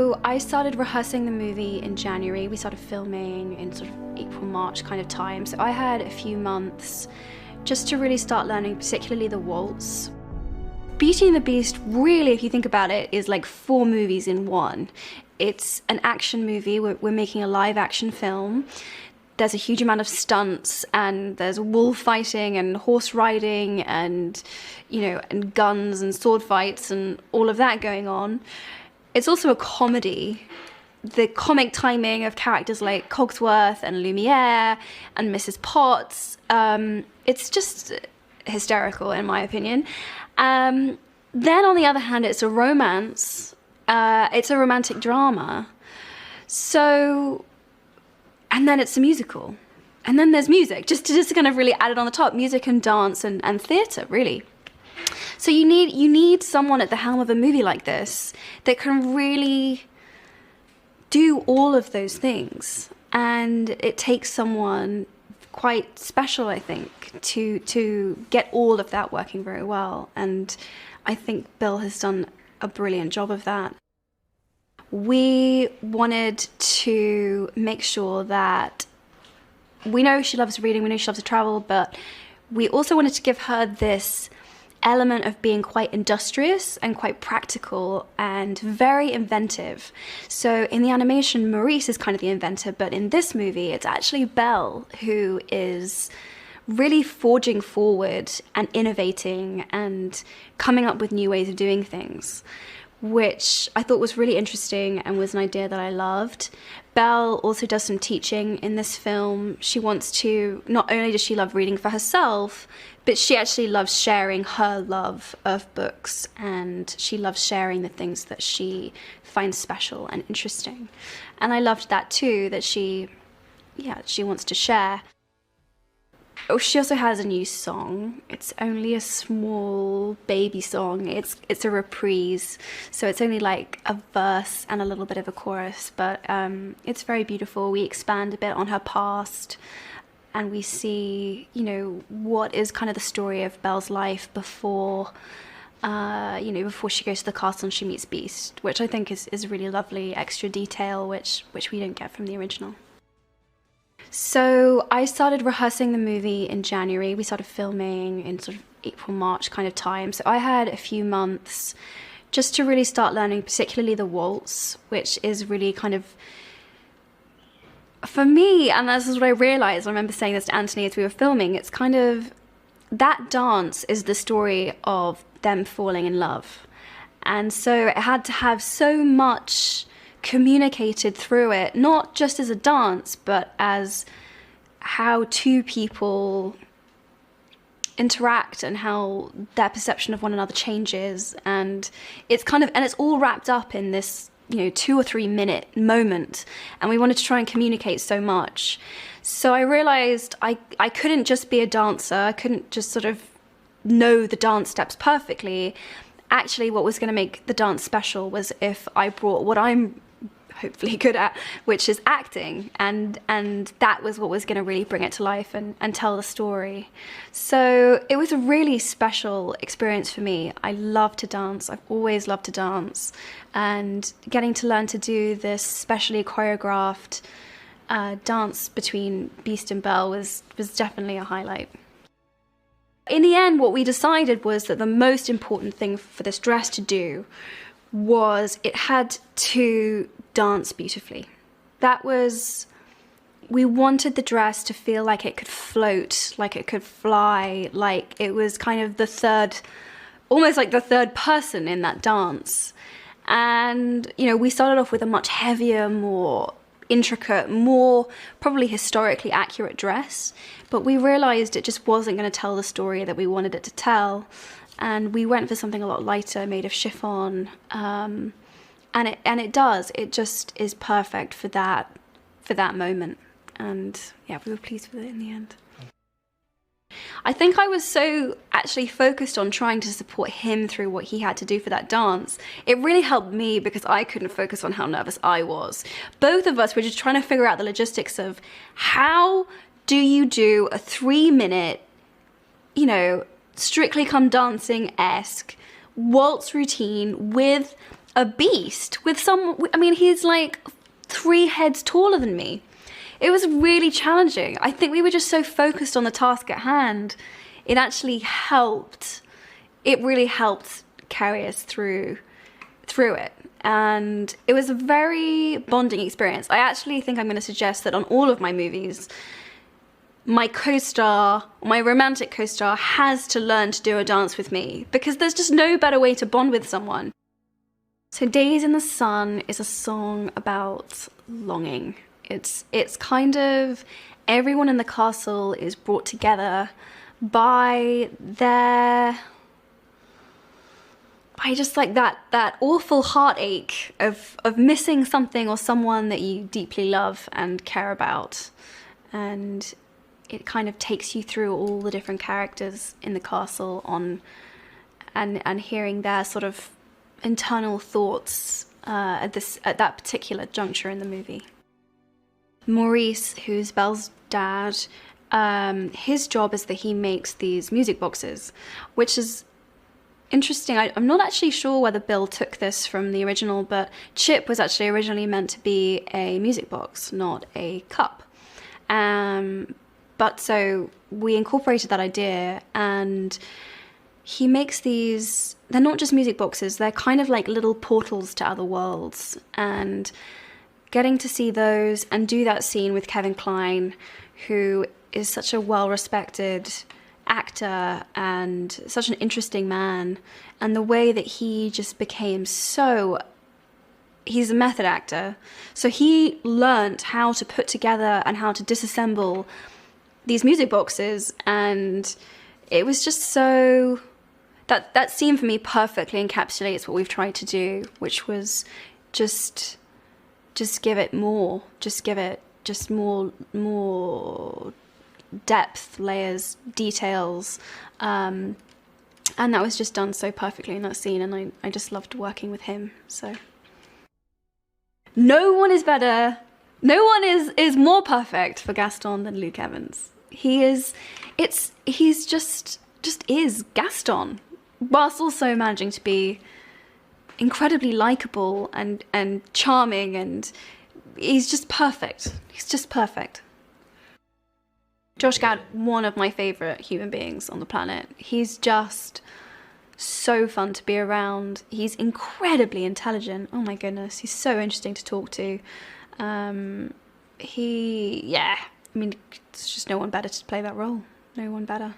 So I started rehearsing the movie in January. We started filming in sort of April, March kind of time. So I had a few months just to really start learning, particularly the waltz. Beauty and the Beast, really, if you think about it, is like 4 movies in one. It's an action movie. We're making a live action film. There's a huge amount of stunts, and there's wolf fighting and horse riding and, and guns and sword fights and all of that going on. It's also a comedy. The comic timing of characters like Cogsworth and Lumiere and Mrs. Potts, it's just hysterical in my opinion. Then on the other hand, it's a romance. It's a romantic drama. And then it's a musical. And then there's music, just to kind of really add it on the top, music and dance and theatre, really. So you need someone at the helm of a movie like this that can really do all of those things. And it takes someone quite special, I think, to get all of that working very well. And I think Bill has done a brilliant job of that. We wanted to make sure that we know she loves reading, we know she loves to travel, but we also wanted to give her this element of being quite industrious and quite practical and very inventive. So in the animation, Maurice is kind of the inventor, but in this movie, it's actually Belle who is really forging forward and innovating and coming up with new ways of doing things, which I thought was really interesting and was an idea that I loved. Belle also does some teaching in this film. She wants to, not only does she love reading for herself, but she actually loves sharing her love of books, and she loves sharing the things that she finds special and interesting. And I loved that too, that she wants to share. Oh, she also has a new song. It's only a small baby song. It's a reprise, so it's only like a verse and a little bit of a chorus, but it's very beautiful. We expand a bit on her past, and we see, what is kind of the story of Belle's life before, before she goes to the castle and she meets Beast, which I think is really lovely extra detail, which we don't get from the original. So I started rehearsing the movie in January. We started filming in sort of April, March kind of time. So I had a few months just to really start learning, particularly the waltz, which is really kind of, for me, and this is what I realized, I remember saying this to Anthony as we were filming, it's kind of, that dance is the story of them falling in love. And so it had to have so much communicated through it, not just as a dance, but as how two people interact and how their perception of one another changes. And it's all wrapped up in this, 2 or 3 minute moment. And we wanted to try and communicate so much. So I realized I couldn't just be a dancer. I couldn't just sort of know the dance steps perfectly. Actually, what was going to make the dance special was if I brought what I'm hopefully good at, which is acting, and that was what was going to really bring it to life and tell the story. So it was a really special experience for me. I love to dance. I've always loved to dance, and getting to learn to do this specially choreographed dance between Beast and Belle was definitely a highlight. In the end, what we decided was that the most important thing for this dress to do was it had to dance beautifully. We wanted the dress to feel like it could float, like it could fly, like it was kind of almost like the third person in that dance. And, we started off with a much heavier, more intricate, more probably historically accurate dress, but we realized it just wasn't going to tell the story that we wanted it to tell. And we went for something a lot lighter, made of chiffon, and it does. It just is perfect for that moment. And yeah, we were pleased with it in the end. I think I was so actually focused on trying to support him through what he had to do for that dance. It really helped me because I couldn't focus on how nervous I was. Both of us were just trying to figure out the logistics of how do you do a 3-minute, Strictly Come Dancing-esque waltz routine with a beast with I mean, he's like 3 heads taller than me. It was really challenging. I think we were just so focused on the task at hand. It actually helped. It really helped carry us through it. And it was a very bonding experience. I actually think I'm going to suggest that on all of my movies, my co-star, my romantic co-star, has to learn to do a dance with me, because there's just no better way to bond with someone. So Days in the Sun is a song about longing. It's kind of everyone in the castle is brought together by just like that awful heartache of missing something or someone that you deeply love and care about. And it kind of takes you through all the different characters in the castle and hearing their sort of internal thoughts at that particular juncture in the movie. Maurice, who's Belle's dad, his job is that he makes these music boxes, which is interesting. I'm not actually sure whether Bill took this from the original, but Chip was actually originally meant to be a music box, not a cup. But so we incorporated that idea, and he makes these, they're not just music boxes, they're kind of like little portals to other worlds. And getting to see those and do that scene with Kevin Kline, who is such a well-respected actor and such an interesting man, and the way that he just became he's a method actor, so he learnt how to put together and how to disassemble these music boxes, and it was just so, that scene for me perfectly encapsulates what we've tried to do, which was just give it more, more depth, layers, details, and that was just done so perfectly in that scene, and I just loved working with him. So no one is better, no one is more perfect for Gaston than Luke Evans. He's just is Gaston, whilst also managing to be incredibly likable and charming, and he's just perfect. He's just perfect. Josh Gad, one of my favourite human beings on the planet. He's just so fun to be around. He's incredibly intelligent. Oh my goodness, he's so interesting to talk to. I mean, there's just no one better to play that role. No one better.